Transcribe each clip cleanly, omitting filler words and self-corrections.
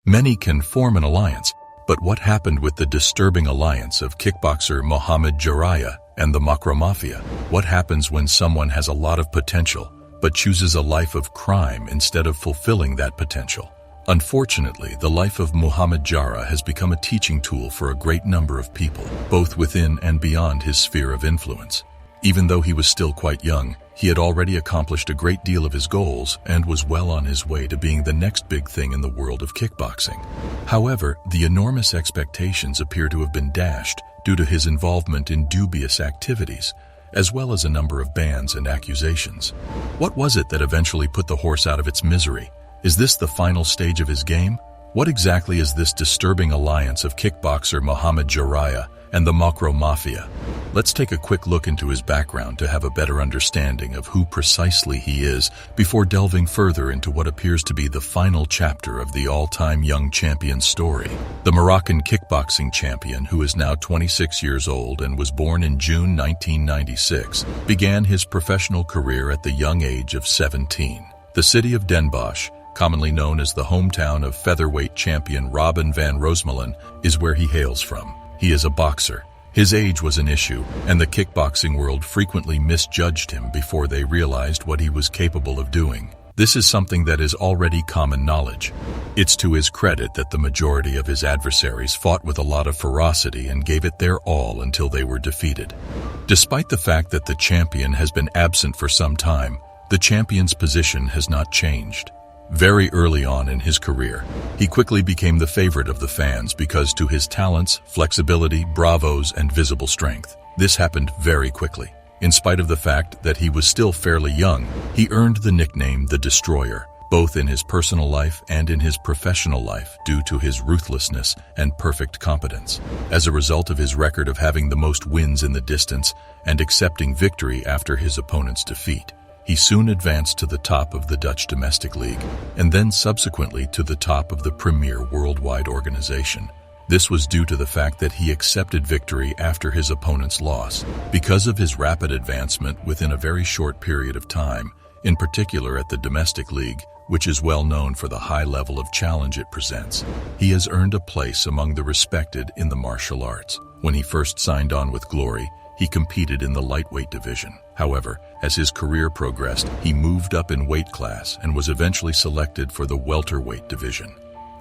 Many can form an alliance, but what happened with the disturbing alliance of kickboxer Mohammed Jaraya and the MocroMaffia? What happens when someone has a lot of potential, but chooses a life of crime instead of fulfilling that potential? Unfortunately, the life of Muhammad Jarrah has become a teaching tool for a great number of people, both within and beyond his sphere of influence. Even though he was still quite young, he had already accomplished a great deal of his goals and was well on his way to being the next big thing in the world of kickboxing. However, the enormous expectations appear to have been dashed due to his involvement in dubious activities, as well as a number of bans and accusations. What was it that eventually put the horse out of its misery? Is this the final stage of his game? What exactly is this disturbing alliance of kickboxer Mohammed Jarrah and the MocroMaffia? Let's take a quick look into his background to have a better understanding of who precisely he is before delving further into what appears to be the final chapter of the all-time young champion's story. The Moroccan kickboxing champion, who is now 26 years old and was born in June 1996, began his professional career at the young age of 17. The city of Den Bosch, commonly known as the hometown of featherweight champion Robin van Roosmalen, is where he hails from. He is a boxer. His age was an issue, and the kickboxing world frequently misjudged him before they realized what he was capable of doing. This is something that is already common knowledge. It's to his credit that the majority of his adversaries fought with a lot of ferocity and gave it their all until they were defeated. Despite the fact that the champion has been absent for some time, the champion's position has not changed. Very early on in his career, he quickly became the favorite of the fans because to his talents, flexibility, bravos, and visible strength. This happened very quickly. In spite of the fact that he was still fairly young, he earned the nickname the Destroyer, both in his personal life and in his professional life due to his ruthlessness and perfect competence. As a result of his record of having the most wins in the distance and accepting victory after his opponent's defeat, he soon advanced to the top of the Dutch domestic league, and then subsequently to the top of the premier worldwide organization. This was due to the fact that he accepted victory after his opponent's loss. Because of his rapid advancement within a very short period of time, in particular at the domestic league, which is well known for the high level of challenge it presents, he has earned a place among the respected in the martial arts. When he first signed on with Glory, he competed in the lightweight division. However, as his career progressed, he moved up in weight class and was eventually selected for the welterweight division.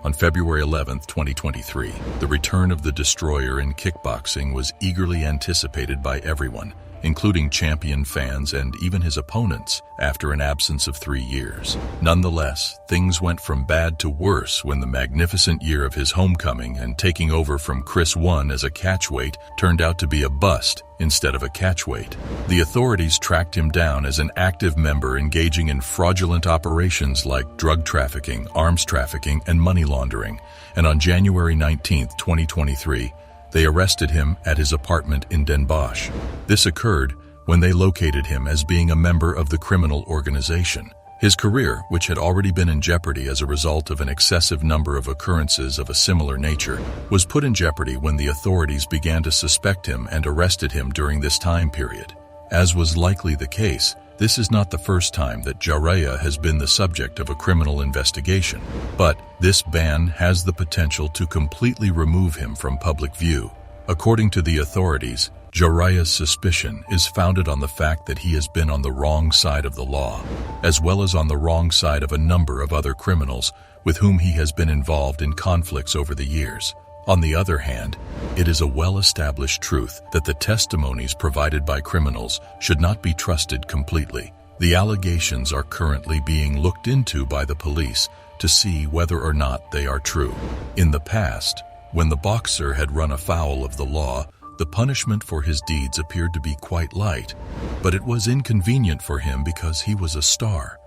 On February 11, 2023, the return of the Destroyer in kickboxing was eagerly anticipated by everyone, including champion fans and even his opponents, after an absence of 3 years. Nonetheless, things went from bad to worse when the magnificent year of his homecoming and taking over from Chris One as a catchweight turned out to be a bust instead of a catchweight. The authorities tracked him down as an active member engaging in fraudulent operations like drug trafficking, arms trafficking, and money laundering, and on January 19, 2023, they arrested him at his apartment in Den Bosch. This occurred when they located him as being a member of the criminal organization. His career, which had already been in jeopardy as a result of an excessive number of occurrences of a similar nature, was put in jeopardy when the authorities began to suspect him and arrested him during this time period. As was likely the case, this is not the first time that Jaraya has been the subject of a criminal investigation, but this ban has the potential to completely remove him from public view. According to the authorities, Jaraya's suspicion is founded on the fact that he has been on the wrong side of the law, as well as on the wrong side of a number of other criminals with whom he has been involved in conflicts over the years. On the other hand, it is a well-established truth that the testimonies provided by criminals should not be trusted completely. The allegations are currently being looked into by the police to see whether or not they are true. In the past, when the boxer had run afoul of the law, the punishment for his deeds appeared to be quite light, but it was inconvenient for him because he was a star.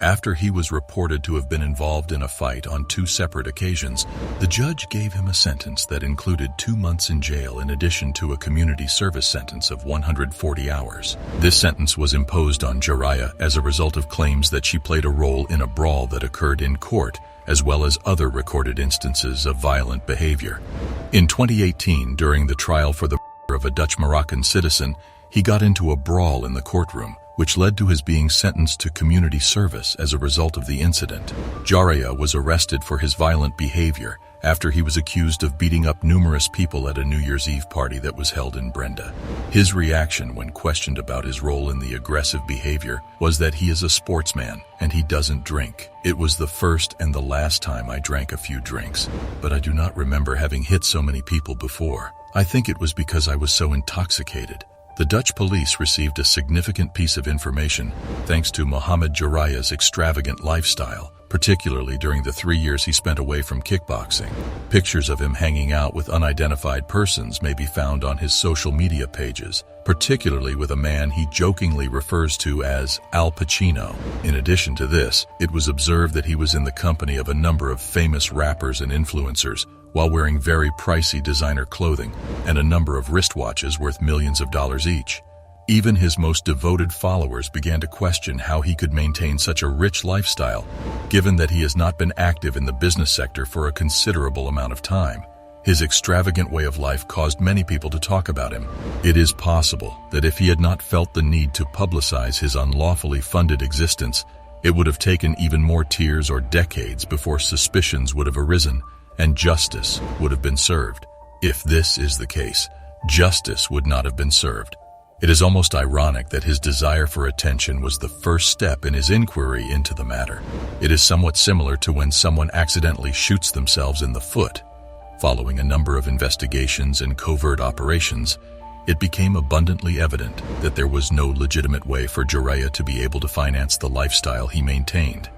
After he was reported to have been involved in a fight on 2 separate occasions, the judge gave him a sentence that included 2 months in jail in addition to a community service sentence of 140 hours. This sentence was imposed on Jaraya as a result of claims that she played a role in a brawl that occurred in court, as well as other recorded instances of violent behavior. In 2018, during the trial for the murder of a Dutch Moroccan citizen, he got into a brawl in the courtroom, which led to his being sentenced to community service as a result of the incident. Jaraya was arrested for his violent behavior after he was accused of beating up numerous people at a New Year's Eve party that was held in Brenda. His reaction when questioned about his role in the aggressive behavior was that he is a sportsman and he doesn't drink. It was the first and the last time I drank a few drinks, but I do not remember having hit so many people before. I think it was because I was so intoxicated. The Dutch police received a significant piece of information thanks to Muhammad Jarraya's extravagant lifestyle, particularly during the 3 years he spent away from kickboxing. Pictures of him hanging out with unidentified persons may be found on his social media pages, particularly with a man he jokingly refers to as Al Pacino. In addition to this, it was observed that he was in the company of a number of famous rappers and influencers, while wearing very pricey designer clothing and a number of wristwatches worth millions of dollars each. Even his most devoted followers began to question how he could maintain such a rich lifestyle, given that he has not been active in the business sector for a considerable amount of time. His extravagant way of life caused many people to talk about him. It is possible that if he had not felt the need to publicize his unlawfully funded existence, it would have taken even more tears or decades before suspicions would have arisen and justice would have been served. If this is the case, justice would not have been served. It is almost ironic that his desire for attention was the first step in his inquiry into the matter. It is somewhat similar to when someone accidentally shoots themselves in the foot. Following a number of investigations and covert operations, it became abundantly evident that there was no legitimate way for Jaraya to be able to finance the lifestyle he maintained.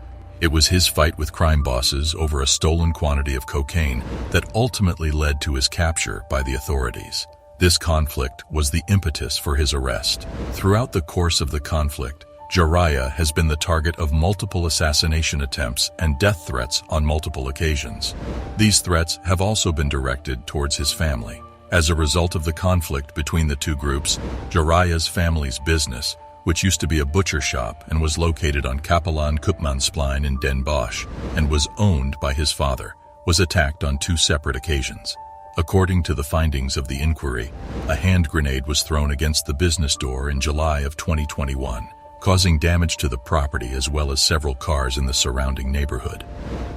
It was his fight with crime bosses over a stolen quantity of cocaine that ultimately led to his capture by the authorities. This conflict was the impetus for his arrest. Throughout the course of the conflict, Jaraya has been the target of multiple assassination attempts and death threats on multiple occasions. These threats have also been directed towards his family. As a result of the conflict between the two groups, Jaraya's family's business, which used to be a butcher shop and was located on Kapelaan Koopmansplein in Den Bosch and was owned by his father, was attacked on 2 separate occasions. According to the findings of the inquiry, a hand grenade was thrown against the business door in July of 2021, causing damage to the property as well as several cars in the surrounding neighborhood.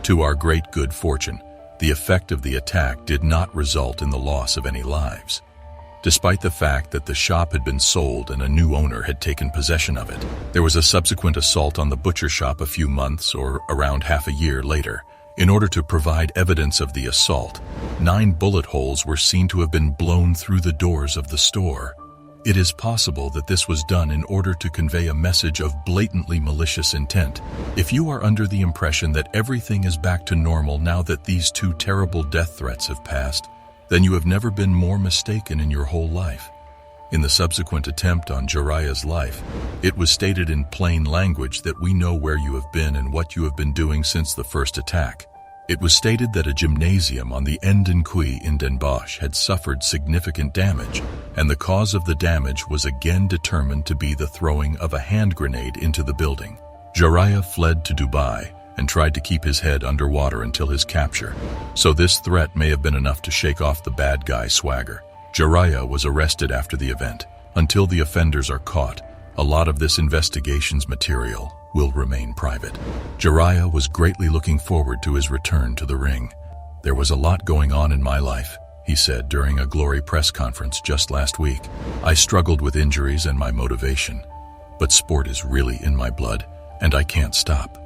To our great good fortune, the effect of the attack did not result in the loss of any lives. Despite the fact that the shop had been sold and a new owner had taken possession of it, there was a subsequent assault on the butcher shop a few months or around half a year later. In order to provide evidence of the assault, 9 bullet holes were seen to have been blown through the doors of the store. It is possible that this was done in order to convey a message of blatantly malicious intent. If you are under the impression that everything is back to normal now that these 2 terrible death threats have passed, then you have never been more mistaken in your whole life. In the subsequent attempt on Jaraya's life, it was stated in plain language that we know where you have been and what you have been doing since the first attack. It was stated that a gymnasium on the Enden Quay in Den Bosch had suffered significant damage, and the cause of the damage was again determined to be the throwing of a hand grenade into the building. Jaraya fled to Dubai and tried to keep his head underwater until his capture, so this threat may have been enough to shake off the bad guy swagger. Jaraya was arrested after the event. Until the offenders are caught, a lot of this investigation's material will remain private. Jaraya was greatly looking forward to his return to the ring. "There was a lot going on in my life," he said during a Glory press conference just last week. "I struggled with injuries and my motivation, but sport is really in my blood, and I can't stop."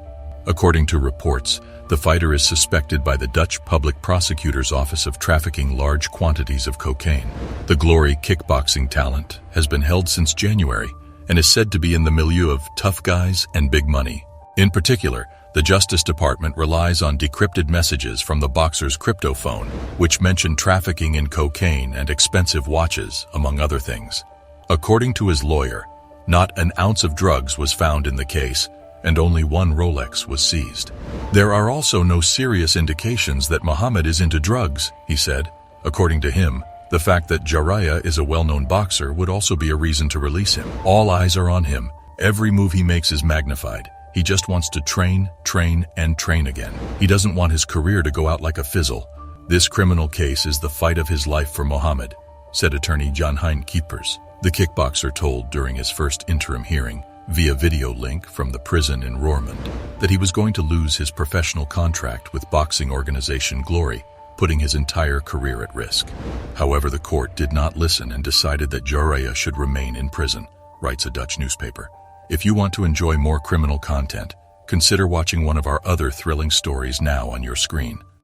According to reports, the fighter is suspected by the Dutch Public Prosecutor's Office of trafficking large quantities of cocaine. The Glory kickboxing talent has been held since January and is said to be in the milieu of tough guys and big money. In particular, the Justice Department relies on decrypted messages from the boxer's crypto phone, which mention trafficking in cocaine and expensive watches, among other things. According to his lawyer, not an ounce of drugs was found in the case, and only 1 Rolex was seized. "There are also no serious indications that Muhammad is into drugs," he said. According to him, the fact that Jaraya is a well-known boxer would also be a reason to release him. "All eyes are on him. Every move he makes is magnified. He just wants to train, and train again. He doesn't want his career to go out like a fizzle. This criminal case is the fight of his life for Muhammad," said attorney Jan Hein Kiepers. The kickboxer told during his first interim hearing via video link from the prison in Roermond, that he was going to lose his professional contract with boxing organization Glory, putting his entire career at risk. However, the court did not listen and decided that Jaraya should remain in prison, writes a Dutch newspaper. If you want to enjoy more criminal content, consider watching one of our other thrilling stories now on your screen.